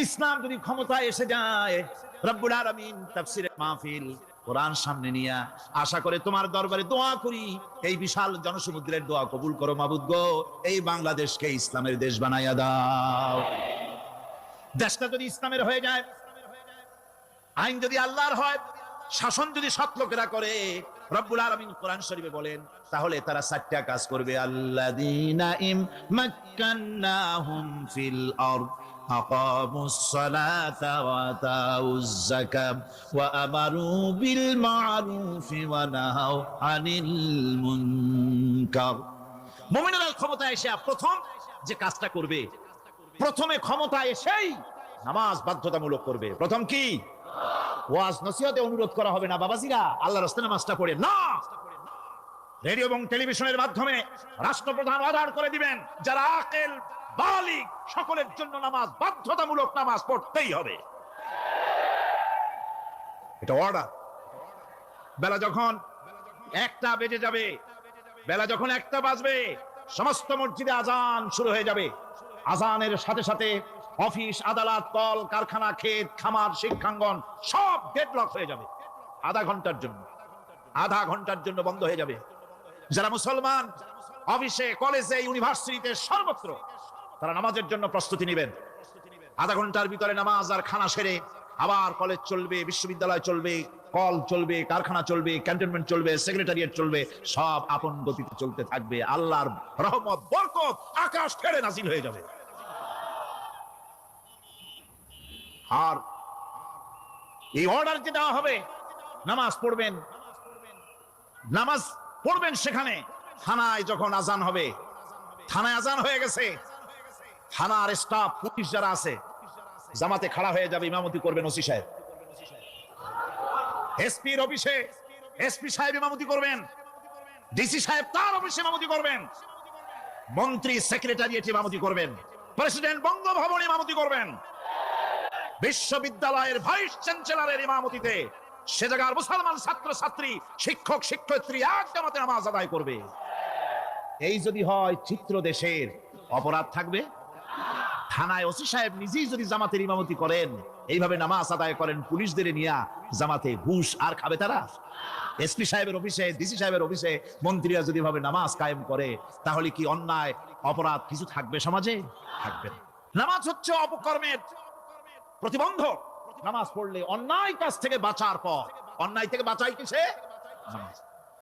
ইসলাম যদি ক্ষমতায় এসে যায়, রব্বুল আলামিন তাফসীরের মাহফিল কোরআন সামনে নিয়ে আশা করে তোমার দরবারে দোয়া করি, এই বিশাল জনসমুদ্রের দোয়া কবুল করো মাবুদ গো, এই বাংলাদেশকে ইসলামের দেশ বানাইয়া দাও। দেশটা যদি ইসলামের হয়ে যায়, আইন যদি আল্লাহর হয়, শাসন যদি সৎ লোকেরা করে, রব্বুল আলামিন কোরআন শরীফে বলেন, তাহলে তারা চারটা কাজ করবে। আল্লাযীনা ইমাক্কান্নাহুম ফিল আরদ আকামুস সালাতা ওয়া আতাউজ যাকাত ওয়া আমারু বিল মা'রুফি ওয়া নাহাউ আনিল মুনকার। মুমিনেরা ক্ষমতায় এসে প্রথম যে কাজটা করবে, প্রথমে ক্ষমতায় এসেই নামাজ বাধ্যতামূলক করবে। প্রথম কি? ওয়াজ নসিহতে অনুরোধ করা হবে না, বাবাজিরা আল্লাহর রাস্তায় নামাজটা পড়ে না। রেডিও এবং টেলিভিশনের মাধ্যমে রাষ্ট্রপ্রধান অর্ডার করে দিবেন, যারা আকেল বালিগ সকলের জন্য নামাজ বাধ্যতামূলক, নামাজ পড়তেই হবে, এটা অর্ডার। বেলা যখন 1টা বেজে যাবে, বেলা যখন 1টা বাজবে, সমস্ত মসজিদে আজান শুরু হয়ে যাবে। আজানের সাথে সাথে অফিস, আদালত, কল কারখানা, ক্ষেত খামার, শিক্ষাঙ্গন সব ডেডলক হয়ে যাবে। আধা ঘন্টার জন্য বন্ধ হয়ে যাবে। যারা মুসলমান অফিসে, কলেজে, ইউনিভার্সিটিতে, সর্বত্র তারা নামাজের জন্য প্রস্তুতি নেবেন। আধা ঘন্টার ভিতরে নামাজ আর খানা সেরে আবার কলেজ চলবে, বিশ্ববিদ্যালয় চলবে, কল চলবে, কারখানা চলবে, ক্যান্টনমেন্ট চলবে, সেক্রেটারিয়েট চলবে, সব আপন গতিতে চলতে থাকবে। আল্লাহর রহমত, বরকত আকাশ ছেড়ে নাজিল হয়ে যাবে। আর এই অর্ডার যে দেওয়া হবে, নামাজ পড়বেন, নামাজ পড়বেন সেখানে। থানায় যখন আজান হবে, থানায় আজান হয়ে গেছে, থানার স্টাফ, পুলিশ যারা আছে, জামাতে খাড়া হয়ে যাবে, ইমামতি করবেন ওসি সাহেব। এসপির অফিসে এসপি সাহেব ইমামতি করবেন, ডিসি সাহেব তার অফিসে ইমামতি করবেন, মন্ত্রী সেক্রেটারিয়েট ইমামতি করবেন, প্রেসিডেন্ট বঙ্গভবন ইমামতি করবেন, বিশ্ববিদ্যালয়ের ভাইস চ্যান্সেলরের ইমামতিতে সে জায়গার মুসলমান ছাত্র ছাত্রী, শিক্ষক শিক্ষয়িত্রী এক জামাতে নামাজ আদায় করবে। এই যদি হয় চিত্র দেশের, অপরাধ থাকবে? থানায় ওসি সাহেব নিজেই যদি জামাতের ইমামতি করেন, এইভাবে নামাজ আদায় করেন পুলিশদের নিয়ে জামাতে, ঘুষ আর খাবে তারা? এসপি সাহেবের অফিসে, ডিসি সাহেবের অফিসে মন্ত্রীরা যদি ভাবে নামাজ কায়েম করে, তাহলে কি অন্যায় অপরাধ কিছু থাকবে সমাজে? থাকবে না। নামাজ হচ্ছে অপকর্মের প্রতিবন্ধক। নামাজ পড়লে অন্যায় কাজ থেকে বাঁচার পর, অন্যায় থেকে বাঁচাই কিসে? নামাজ।